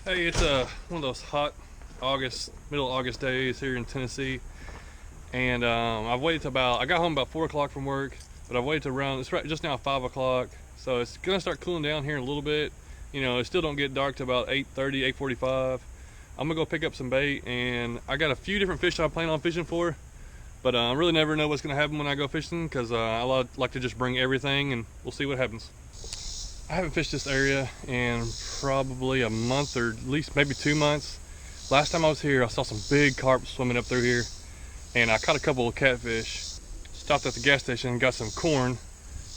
Hey, it's one of those hot middle August days here in Tennessee, and I've waited till I got home about 4 o'clock from work, but I've waited till it's right just now 5 o'clock, so it's gonna start cooling down here in a little bit. You know, it still don't get dark till about 8:30, 8:45. I'm gonna go pick up some bait, and I got a few different fish I plan on fishing for, but I really never know what's gonna happen when I go fishing, because I like to just bring everything, and we'll see what happens. I haven't fished this area in probably a month, or at least maybe 2 months. Last time I was here, I saw some big carp swimming up through here, and I caught a couple of catfish. Stopped at the gas station and got some corn.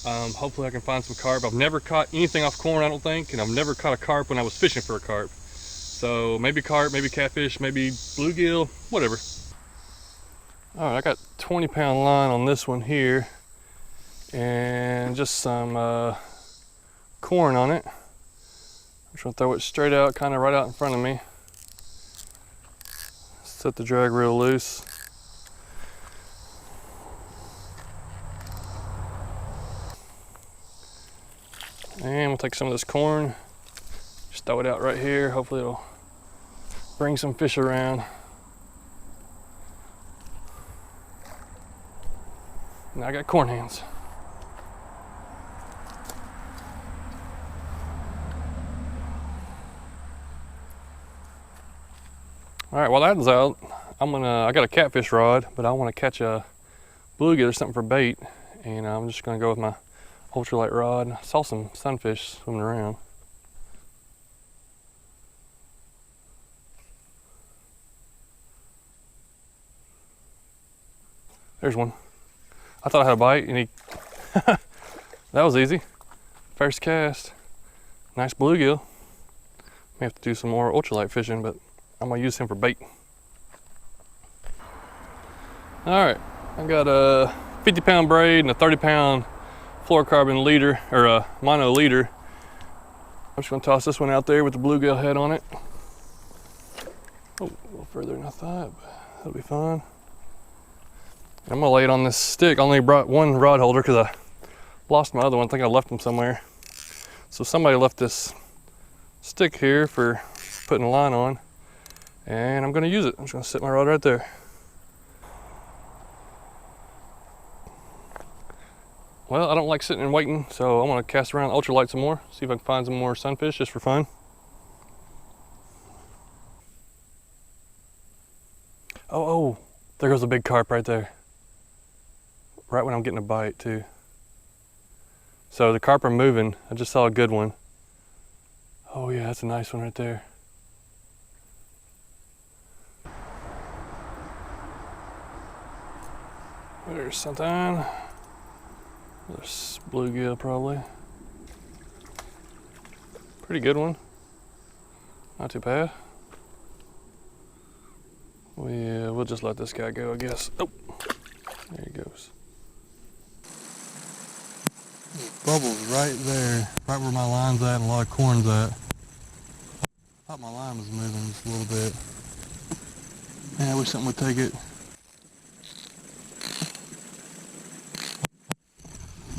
Hopefully I can find some carp. I've never caught anything off corn, I don't think, and I've never caught a carp when I was fishing for a carp. So maybe carp, maybe catfish, maybe bluegill, whatever. All right, I got 20-pound line on this one here, and just some corn on it. I'm just gonna throw it straight out, kind of right out in front of me. Set the drag real loose. And we'll take some of this corn, just throw it out right here. Hopefully it'll bring some fish around. Now I got corn hands. All right, while that's out, I got a catfish rod, but I want to catch a bluegill or something for bait, and I'm just gonna go with my ultralight rod. I saw some sunfish swimming around. There's one. I thought I had a bite, and that was easy. First cast, nice bluegill. May have to do some more ultralight fishing, but I'm gonna use him for bait. All right, I got a 50-pound braid and a 30-pound fluorocarbon leader, or a mono leader. I'm just gonna toss this one out there with the bluegill head on it. Oh, a little further than I thought, but that'll be fine. I'm gonna lay it on this stick. I only brought one rod holder because I lost my other one. I think I left them somewhere. So somebody left this stick here for putting a line on, and I'm gonna use it. I'm just gonna set my rod right there. Well, I don't like sitting and waiting, so I'm gonna cast around ultralight some more, see if I can find some more sunfish just for fun. Oh, there goes a big carp right there. Right when I'm getting a bite too. So the carp are moving. I just saw a good one. Oh yeah, that's a nice one right there. There's something. There's bluegill probably. Pretty good one. Not too bad. We'll just let this guy go, I guess. Oh, there he goes. Bubbles right there, right where my line's at and a lot of corn's at. Thought my line was moving just a little bit. Man, I wish something would take it.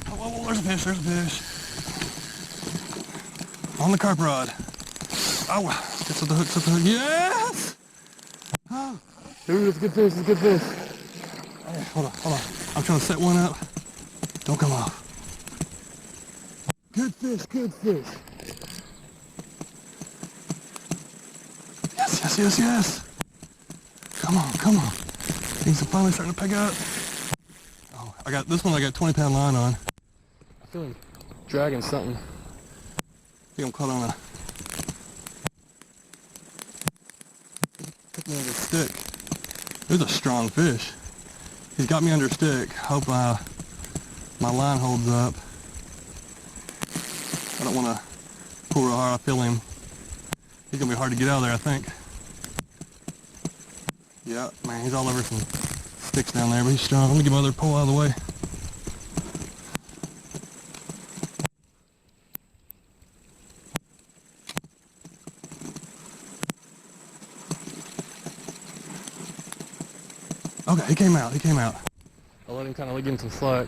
Oh, there's a fish, On the carp rod. Oh, gets to the hook, yes! Oh, dude, it's a good fish, Oh, hold on. I'm trying to set one up. Don't come off. Good fish. Yes. Come on. Things are finally starting to pick up. Oh, I got 20-pound line on. I feel like dragging something. I think I'm caught on a stick. There's a strong fish. He's got me under a stick. Hope my line holds up. I don't want to pull real hard. I feel him. He's gonna be hard to get out of there, I think. Yeah, man, he's all over some sticks down there, but he's strong. Let me give my other pole out of the way. Okay, he came out. I'll let him kind of give him some slack.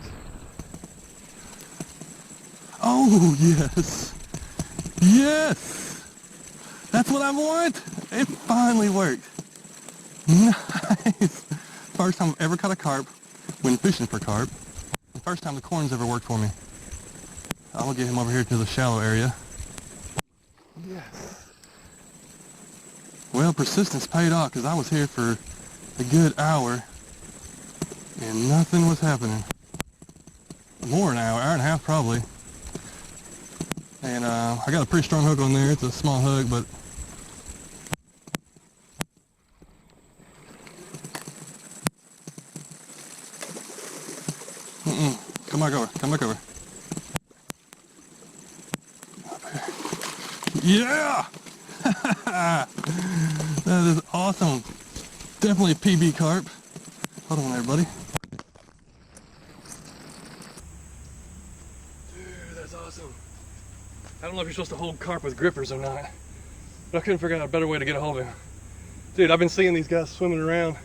Oh, yes. That's what I want. It finally worked. Nice. First time I've ever caught a carp when fishing for carp. The first time the corn's ever worked for me. I'm gonna get him over here to the shallow area. Yes. Well, persistence paid off because I was here for a good hour and nothing was happening. More than an hour and a half probably. And I got a pretty strong hook on there. It's a small hook, but come back over, come back over. Yeah! That is awesome. Definitely a PB carp. Hold on there, buddy. Dude, that's awesome. I don't know if you're supposed to hold carp with grippers or not, but I couldn't figure out a better way to get a hold of him. Dude, I've been seeing these guys swimming around.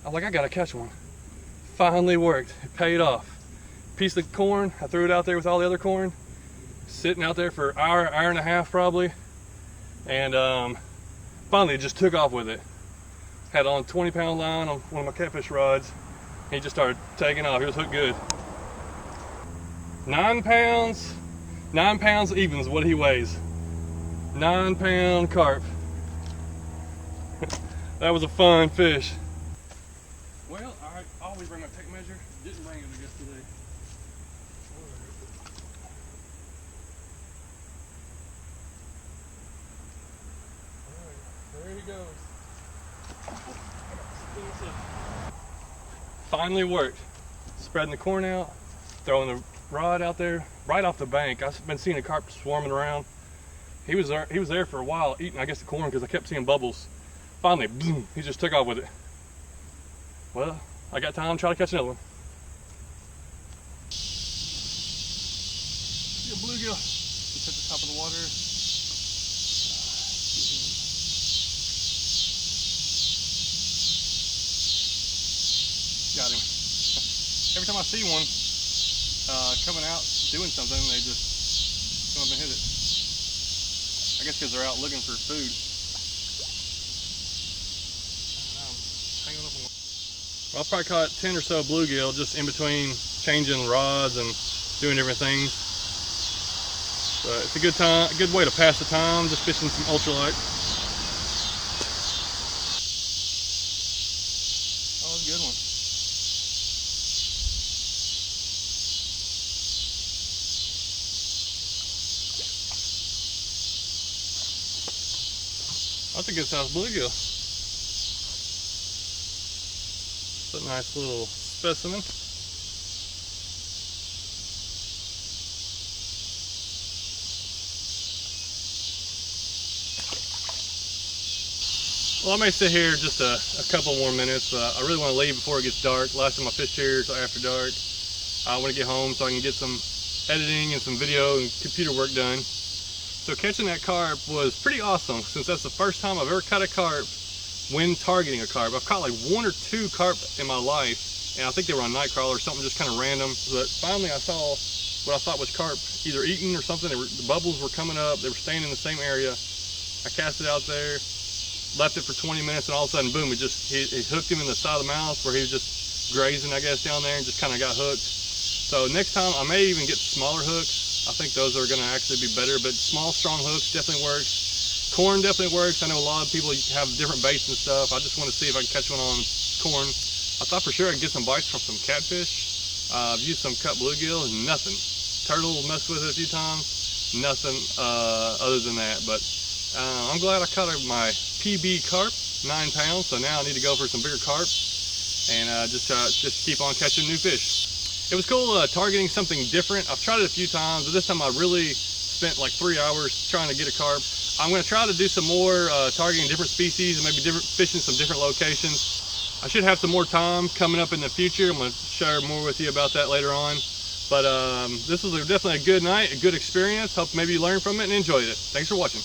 I'm like, I gotta catch one. Finally worked. It paid off. Piece of corn, I threw it out there with all the other corn, sitting out there for an hour, hour and a half probably, and finally it just took off with it. Had on a 20-pound line on one of my catfish rods. He just started taking off. He was hooked good. 9 pounds. 9 pounds even is what he weighs. 9-pound carp. That was a fun fish. Well, I always bring my tape measure. Didn't bring it, I guess, today. Alright, there he goes. Finally worked. Spreading the corn out, throwing the rod out there, right off the bank. I've been seeing a carp swarming around. He was there for a while eating, I guess, the corn because I kept seeing bubbles. Finally, boom, he just took off with it. Well, I got time to try to catch another one. See a bluegill just at the top of the water. Got him. Every time I see one coming out doing something, they just come up and hit it. I guess because they're out looking for food. Well, I've probably caught 10 or so bluegill just in between changing rods and doing different things. But it's a good time, a good way to pass the time, just fishing some ultralight. Oh, that's a good one. That's a good sized bluegill. It's a nice little specimen. Well, I may sit here just a couple more minutes. I really want to leave before it gets dark. Last time I fished here is after dark. I want to get home so I can get some editing and some video and computer work done. So catching that carp was pretty awesome, since that's the first time I've ever caught a carp when targeting a carp. I've caught like 1 or 2 carp in my life, and I think they were on night crawler or something just kind of random. But finally I saw what I thought was carp either eating or something. The bubbles were coming up, they were staying in the same area. I cast it out there, left it for 20 minutes, and all of a sudden, boom, it hooked him in the side of the mouth where he was just grazing, I guess, down there, and just kind of got hooked. So next time I may even get smaller hooks. I think those are going to actually be better, but small, strong hooks definitely works. Corn definitely works. I know a lot of people have different baits and stuff. I just want to see if I can catch one on corn. I thought for sure I could get some bites from some catfish. I've used some cut bluegill, nothing. Turtle messed with it a few times, nothing other than that. But I'm glad I caught my PB carp, 9 pounds. So now I need to go for some bigger carp and just keep on catching new fish. It was cool targeting something different. I've tried it a few times, but this time I really spent like 3 hours trying to get a carp. I'm going to try to do some more targeting different species and maybe fishing some different locations. I should have some more time coming up in the future. I'm going to share more with you about that later on. But this was definitely a good night, a good experience. Hope maybe you learned from it and enjoyed it. Thanks for watching.